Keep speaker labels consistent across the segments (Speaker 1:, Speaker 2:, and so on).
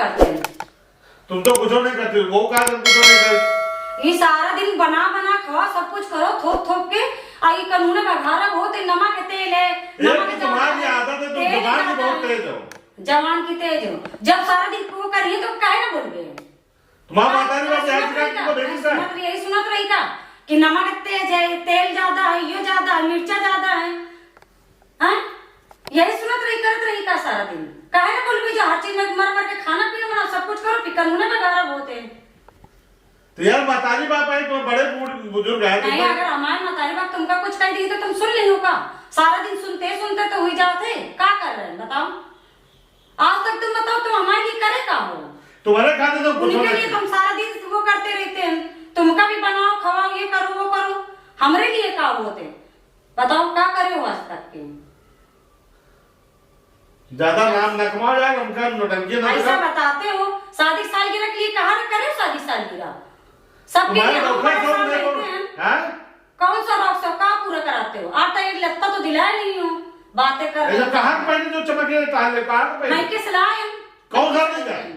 Speaker 1: करते हैं?
Speaker 2: तुम तो कुछ नहीं करते, वो कहा तुम कुछ नहीं करते।
Speaker 1: ये सारा दिन बना बना खाओ, सब कुछ करो थोप थोप के। आई कानून बघारा बहुत है, नमक के तेल है, नमक के
Speaker 2: तुम्हारी आदत है, तुम जवान की बहुत तेज हो।
Speaker 1: जवान की तेज हो, जब सारा दिन वो करिए तो काहे ना बोल गए?
Speaker 2: तुम्हारा माता ने यही सिखाया तुमको, बेटी सा
Speaker 1: यही सुनत रही का कि नमक तेज है, तेल ज्यादा है, ये ज्यादा है, मिर्चा ज्यादा है, हैं? यही सुनत रही, करत रही का सारा दिन। काहे ना बोलबी जो हर चीज में मर मर के खाना पीना बना सब कुछ करो, फिर कानून बघारा बहुत है।
Speaker 2: तो यार माताजी बाप आई, तुम बड़े बुजुर्ग है।
Speaker 1: नहीं, अगर हमारे माताजी बाप तुमका कुछ कह दी तो तुम सुन ली हो का? सारा दिन सुनते सुनते तो हुई जाते। क्या कर रहे हैं बताओ? आज तक तुम बताओ, तुम हमारे लिए करे का हो?
Speaker 2: तुम्हारे खाते तो कुछ
Speaker 1: उनके लिए तुम सारा दिन वो करते रहते हैं, तुमका भी बनाओ खवाओ, ये करो वो करो, हमरे लिए का होते? बताओ क्या करे हो आज तक के?
Speaker 2: ज्यादा नाम न कमाओ यार, उनका नौटंकी ना
Speaker 1: ऐसा बताते हो। शादी सालगिरह के लिए कहा ना करे शादी सालगिरह, सबके लिए हम बड़े साथ रहते हैं। कौन सा रॉक सब का पूरा कराते हो? आता एक लत्ता तो दिलाए नहीं हो, बातें कर रहे हो।
Speaker 2: कहाँ पहले जो चमके ताले कहाँ पहले?
Speaker 1: मैं किस लाए?
Speaker 2: कौन सा नहीं जाए?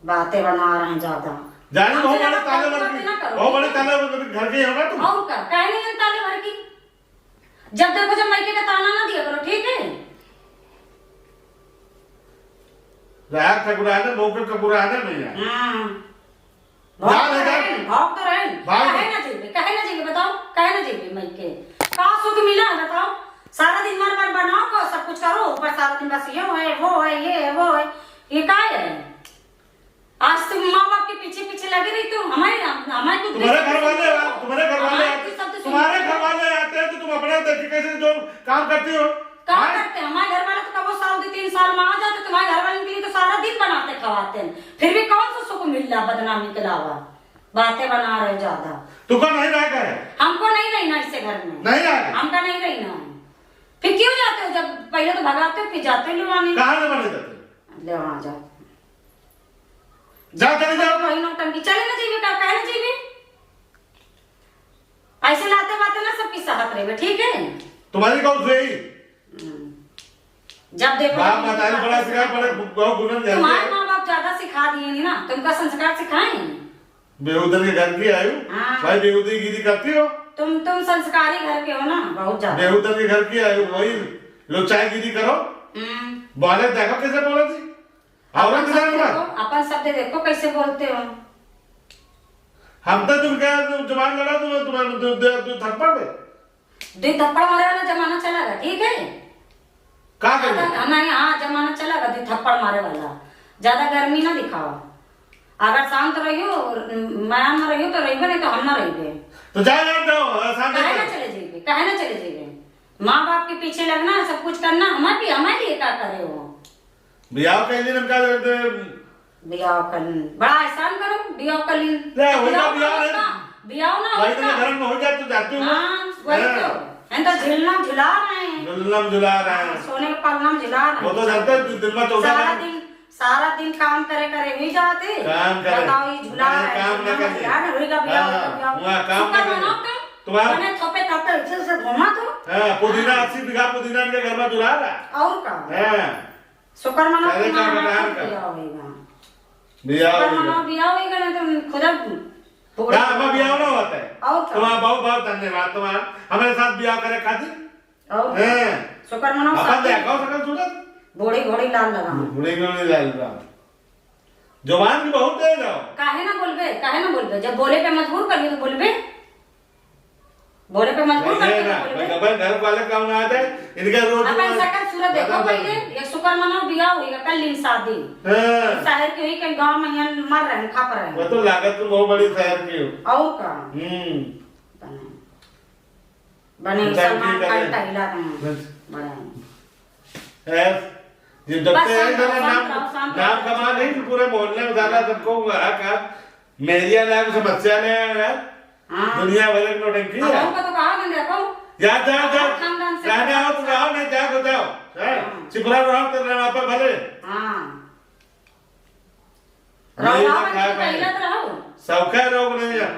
Speaker 1: बातें बना रहे हैं ज्यादा।
Speaker 2: जाने बहुत बड़े ताले भर की, बहुत बड़े ताले घर के होगा तुम।
Speaker 1: और क्या कहे नहीं ताले भर की? जब देखो जब मायके का ताना ना दिया करो, ठीक है?
Speaker 2: रात ठकुराने मौके ठकुराने नहीं है।
Speaker 1: भाग तो रहे, कहे ना चाहिए बताओ, कहे ना चाहिए मायके का सुख मिला है बताओ? सारा दिन मर मर बनाओ को सब कुछ करो, ऊपर सारा दिन बस ये है वो है ये है वो है, ये क्या है? आज तुम माँ बाप के पीछे पीछे लगे रही, तुम हमारे
Speaker 2: तुम्हारे घर वाले आते हैं तो तुम अपने देखे कैसे जो काम करती हो?
Speaker 1: क्या करते हैं? हमारे घर वाले तो कब 2-3 साल में आ जाते, तुम्हारे घर वाले के लिए तो सारा दिन बनाते खवाते हैं, फिर भी कौन सा सुख मिल रहा बदनामी के अलावा? बातें बना रहे ज्यादा।
Speaker 2: तुमको नहीं रहना है?
Speaker 1: हमको नहीं रहना इससे घर में,
Speaker 2: नहीं रहना,
Speaker 1: हमका नहीं रहना है। फिर क्यों जाते हो? जब पहले तो भगाते हो फिर जाते हो लुआने।
Speaker 2: कहाँ ले बने जाते?
Speaker 1: ले वहां जाओ,
Speaker 2: जाओ चले जाओ।
Speaker 1: वही नौटंकी चले ना चाहिए, क्या कहना चाहिए? ऐसे लाते बातें ना सबकी साथ रहे, ठीक है?
Speaker 2: तुम्हारी कौन सही?
Speaker 1: जब देखो
Speaker 2: बाप माताजी बड़ा सिखा, बड़े बहुत गुणन जाते हैं।
Speaker 1: तुम्हारे माँ बाप ज्यादा सिखा दिए नहीं ना, तुमका संस्कार सिखाएं।
Speaker 2: बेहुदन के घर की आयु, भाई बेहुदी गिरी करती हो
Speaker 1: तुम संस्कारी घर के हो ना, बहुत ज्यादा।
Speaker 2: बेहुदन के घर की आयु वही लोग चाय गिरी करो। बोले देखो कैसे बोले थी,
Speaker 1: अपन शब्द देखो कैसे बोलते हो।
Speaker 2: हम तो तुम क्या जवान लड़ा, तुम्हें थप्पड़ दे,
Speaker 1: 2 थप्पड़ मारे वाला जमाना चला गया, ठीक है?
Speaker 2: क्या करें?
Speaker 1: नहीं, हाँ जमाना चला गया 2 थप्पड़ मारे वाला। ज्यादा गर्मी ना दिखाओ, अगर शांत रहियो माया में रहियो तो रहिबे, नहीं तो हम ना रहिबे।
Speaker 2: तो जाओ
Speaker 1: काहे ना चले जाइए, काहे ना चले जाइए? माँ बाप के पीछे लगना, सब कुछ करना, हमारे लिए क्या करे हो?
Speaker 2: बियाह कर ली बियाह
Speaker 1: कर बड़ा एहसान करो, बियाह कर ली। बियाह ना
Speaker 2: वही तो घर में हो जाए तो जाती हूँ।
Speaker 1: वही तो झिलना झुला रहे हैं, सोने के पलना झुला रहे हैं।
Speaker 2: वो तो जानते हैं दिन में 14
Speaker 1: सारा दिन काम करे ही जाते, बताओ ये झुला रहे हैं, काम न तुम्हारे थोपे थोपे से घुमा तो
Speaker 2: पुदीना 80 बीघा पुदीना के घर में झुला रहा है।
Speaker 1: और का शुक्र मना बियाह होगा ना तो खुदा
Speaker 2: बियाह ना होता है। तुम्हारा बहुत बहुत धन्यवाद, तुम्हारा हमारे साथ बियाह करे खातिर।
Speaker 1: शुक्र मना बूढ़ी घोड़ी लाल लगा,
Speaker 2: जवान की बहुत तेज हो।
Speaker 1: काहे ना बोलबे? जब बोले पे मजबूर करिए तो बोलबे, बोले पे मजबूर करके
Speaker 2: घर वाले काम ना आते इनका रोज
Speaker 1: अपन सकल सूरत देखो पहले। ये शुक्र मनाओ बियाह होगा, कल दिन शादी शहर के हुई के गांव में यहाँ मर रहे हैं, खप रहे हैं।
Speaker 2: वो तो लागत तो बहुत बड़ी शहर की हो।
Speaker 1: और का बने सलमान खान टहला बने
Speaker 2: ये जब से नाम कमा नहीं तो पूरे मोहल्ले में ज्यादा सबको का मेरिया नाम समस्या ने दुनिया भर की नौटंकी है।
Speaker 1: हमको तो कहा नहीं देखो
Speaker 2: यार जाओ रहने आओ तो जाओ, नहीं जाओ चिपरा रहो तो रहा पे भले सौखा रोग नहीं है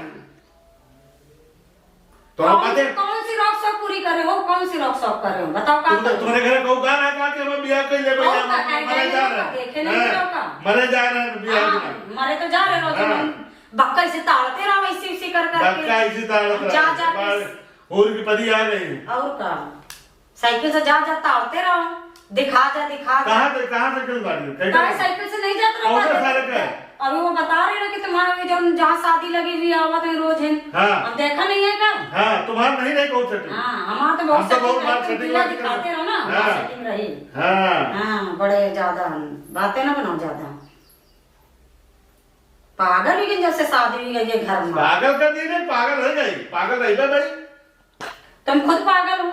Speaker 2: तो
Speaker 1: कौन सी रोग रॉक शॉक पूरी करे हो? कौन सी रॉक शॉक करे हो? बताओ का
Speaker 2: तुम्हारे घर को गाना का के मैं बियाह कर ले भैया मरे जा रहे
Speaker 1: देखे नहीं का
Speaker 2: मरे जा रहे हैं बियाह
Speaker 1: मरे तो जा रहे रोज बक्का से ताड़ते रहो इसी कर करके
Speaker 2: बक्का इसी ताड़ते
Speaker 1: जा जा
Speaker 2: और की पदी आ गई
Speaker 1: और का साइकिल से जा ताड़ते रहो दिखा जा
Speaker 2: कहां से क्यों गाड़ी
Speaker 1: कहां साइकिल से नहीं जाते रहो
Speaker 2: कौन सारे का
Speaker 1: अभी वो बता रहे ना कि तुम्हारे जो जहाँ शादी लगी हुई है वहाँ रोज है हम देखा नहीं है क्या?
Speaker 2: हाँ तुम्हारा नहीं बहुत सेटिंग
Speaker 1: हमारा तो बहुत सेटिंग दिखाते रहो ना सेटिंग रही हाँ बड़े ज्यादा बातें ना बनाओ ज्यादा पागल हुई जैसे शादी हुई है घर में
Speaker 2: पागल कर दी नहीं पागल रह गई पागल रही भाई
Speaker 1: तुम खुद पागल हो